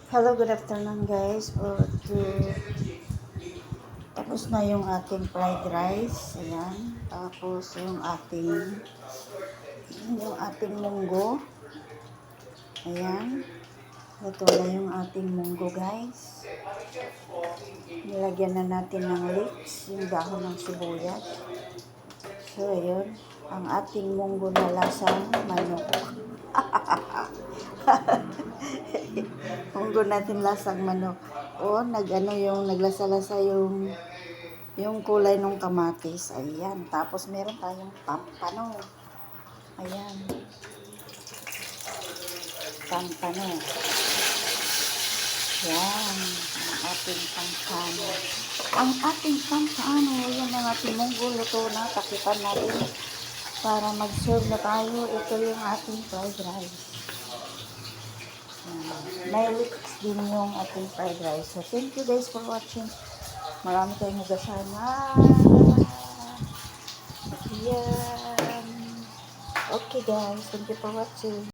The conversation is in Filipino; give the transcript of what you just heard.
Hello, good afternoon guys. Tapos na yung ating fried rice. Ayan. Tapos yung ating munggo. Ayan. Ito na yung ating munggo guys. Nilagyan na natin ng leeks, yung dahon ng sibuyas. So, ayun. Ang ating munggo na lasang manok. Munggo natin lasang manok. O, naglasa-lasa yung kulay ng kamatis. Ayan. Tapos meron tayong pampano. Ayan. Pampano. Ayan. Ang ating pampano. Ang ating pampano. Ayan ang ating munggo. Luto na. Takipan natin. Para mag-serve na tayo. Ito yung ating fried rice. May leeks din yung ating fried rice. So, thank you guys for watching. Marami tayong nagasama. Yan. Okay guys, thank you for watching.